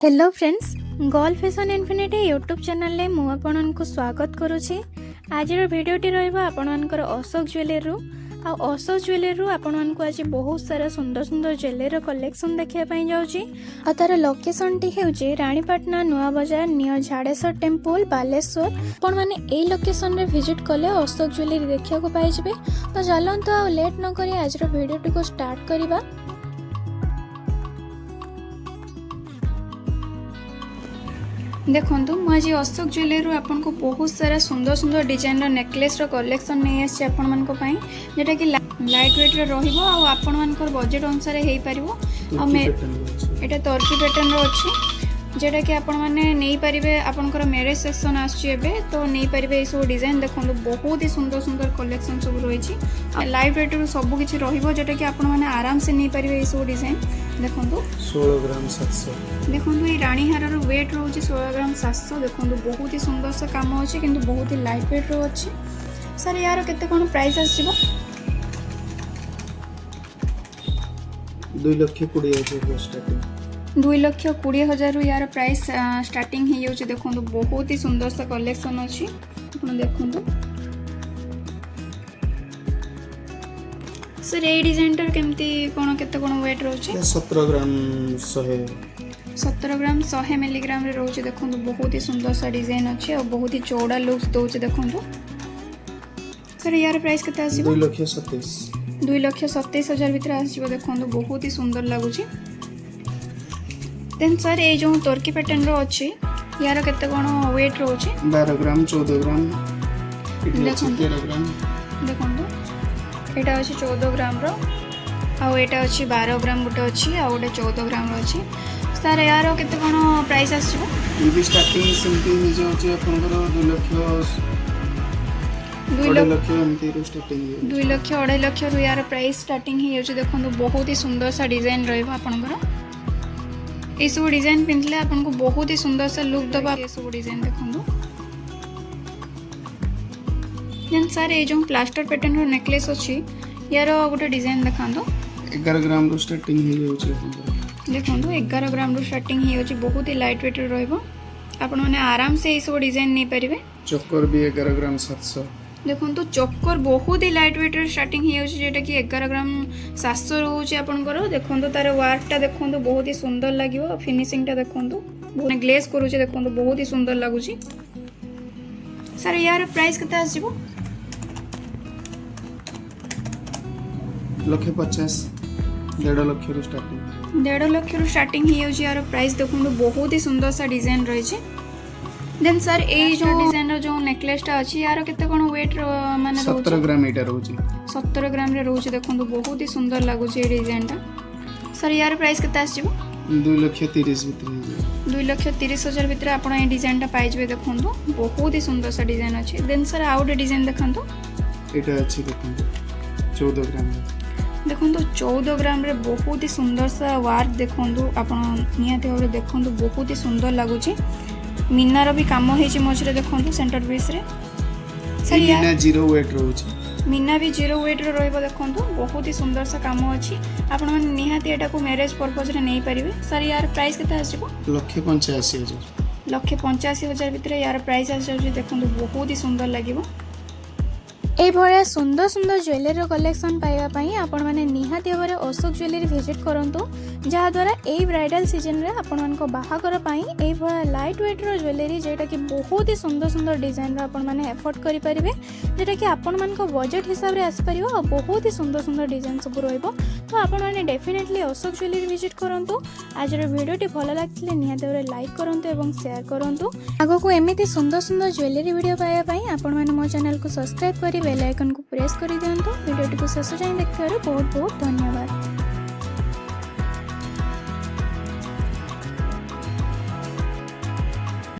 Hello friends girl fashion infinity YouTube channel में मु आपको स्वागत करुच्ची। आज भिडियोटी रहा आपणकर अशोक ज्वेलरी आ अशोक ज्वेलरी आपको आज बहुत सारा सुंदर सुंदर ज्वेलरी कलेक्शन देखापी जाऊँगी। और तार लोकेशन टी हूँ रानीपाटना नयाबजार नियर झाड़ेश्वर टेम्पल बालेश्वर। आपण मैंने यही लोकेशन रे विजिट कले अशोक ज्वेलरी देखा पाइबे। तो चलते आ लेट न करी आज भिडियोटी को स्टार्ट करवा। देखो मुझे अशोक ज्वेलरी आपको बहुत सारा सुंदर सुंदर डिजाइन नेकलेस कलेक्शन नहीं आसी आपंपाई जोटा कि लाइट वेट आपण मान बजेट अनुसार हो पार। यहाँ तर्की पैटर्न अच्छी जोटा कि आपण मैंने नहीं पारे आपंकर मैरेज सेक्शन आसबे तो नहीं पारे ये सब डिजाइन देखो बहुत ही सुंदर सुंदर कलेक्शन सब रही लाइट वेट सबकि जोटा कि आपण मैंने आराम से नहीं पारे ये सब डिजाइन देखो 16 ग्राम 700 देखो ये रानीहार वेट रोच 16 ग्राम 700 देखो बहुत ही सुंदर सा काम अच्छे कि बहुत ही लाइट वेट रो अच्छी। सर यार केते कोन प्राइस आसीबो 2,20,000 स्टार्टिंग 2,20,000 रु यार प्राइस स्टार्टिंग ही होची। देखो बहुत ही सुंदर सा कलेक्शन अच्छी आपण देखो। सर ये डिजाइन टर केमती कोन केते कोन वेट रोचे 17 ग्राम 100 मिलीग्राम रे रोचे। देखो बहुत ही सुंदर सा डिजाइन अच्छे और बहुत ही चौड़ा लुक्स दोचे। देखो सर यार प्राइस केते आसीबो 2,27,000 भीतर आसीबो। देखो बहुत ही सुंदर लागुची। देन सर ये जो तुर्की पैटर्न रो अच्छी यार केते कोन वेट रोचे 12 ग्राम 14 ग्राम देखो 13 ग्राम देखो एटा अच्छी 14 ग्राम रो आउ एटा अच्छी 12 ग्राम गोटे अच्छी आउ गोटे 14 ग्राम रो अच्छी। सर यार केते कोन प्राइस आसीबो ये भी स्टार्टिंग सिंपल नि जो अछि आपनकर 2,00,000 एमती रो स्टार्टिंग 2,00,000 रो यार प्राइस स्टार्टिंग ही होछि। देखो बहुत ही सुंदर सा डिजाइन रहबो आपनकर ए सब डिजाइन पिनले आपनको बहुत ही सुंदर सा लुक दबा ए सब डिजाइन देखो। देन सर ये जो प्लास्टर पैटर्न रो नेकलेस अच्छी यार गोटे डिजाइन देखांदो 11 ग्राम रो स्टार्टिंग ही होछि आपनकर। देखो 11 ग्राम रो स्टार्टिंग ही होछि बहुत ही लाइट वेट रहबो आपण माने आराम से ये सब डिजाइन नहीं पारिबे। चक्कर भी 11 ग्राम 700 देखो चक्कर बहुत ही लाइट वेट स्टार्टिंग ही होछि जेटा कि 11 ग्राम 700 रहउछि आपनकर। देखो तार वर्क टा देखो बहुत ही सुंदर लागिवो फिनिशिंग टा देखो बहुत ग्लेज करूछि देखो बहुत ही सुंदर लागुछि। सर यार प्राइस केते आसीबो 1,50,000 1,50,000 रो स्टार्टिंग 1,50,000 रो स्टार्टिंग ही होछि। यार प्राइस देखो बहुत ही सुंदर सा डिजाइन रही है। देन सर ये जो डिजाइन रो जो नेकलेस टा अछि यार केते कोन वेट माने 17 ग्राम एटा रहउछि 17 ग्राम रे रहउछि। देखो बहुत ही सुंदर लागुछि ये डिजाइन टा। सर यार प्राइस केते आसीबो 2,30,000 भीतर 2,30,000 भीतर आपण ये डिजाइन टा पाइजबे। देखो बहुत ही सुंदर सा डिजाइन अछि। देन सर आउट डिजाइन देखंतो एटा अछि देखो 14 ग्राम देखो 14 ग्राम रे बहुत ही सुंदर सा वर्क देखो आपण नियाते भाबे देखो बहुत ही सुंदर लागुछि। मीनार भी काम होइछि मझरे देखो सेंटर पीस रे। सर मीना 0 वेट रहउछि मीना भी 0 वेट रे रहबो। देखो बहुत ही सुंदर सा काम अछि आपण मन निहाती एटा को मैरिज पर्पस रे नहीं परिबे। सर यार प्राइस केते आसीबो 1,85,000 1,85,000 भीतर यार प्राइस आसी। देखो बहुत ही सुंदर लागिवो। এই ভয়া সুন্দর সুন্দর জুয়েলারি কলেকশন পাইবা পাই आपण माने निहाती भाबरे अशोक ज्वेलरी विजिट करंतु जहा द्वारा एई ब्राइडल सीजन रे आपण मानको बाहागर पाई एई भया लाइट वेट रो ज्वेलरी जेटा कि बहुत ही सुंदर सुंदर डिजाइन रो आपण माने एफोर्ड करि परिबे जेटा कि आपण मानको बजेट हिसाब रे आसी परिबो और बहुत ही सुंदर सुंदर डिजाइन सब रहइबो। तो आपण माने डेफिनेटली अशोक ज्वेलरी विजिट करंतु। आज रो वीडियोटी भलो लागथिले निहाती भाबरे लाइक करंतु एवं शेयर करंतु। आगो को एमिति सुंदर सुंदर ज्वेलरी वीडियो पाइबा पाई आपण माने मो चैनल को सब्सक्राइब करि बेल आइकन को प्रेस कर दियंतु। वीडियो को शेष जाए देखिबार बहुत बहुत धन्यवाद।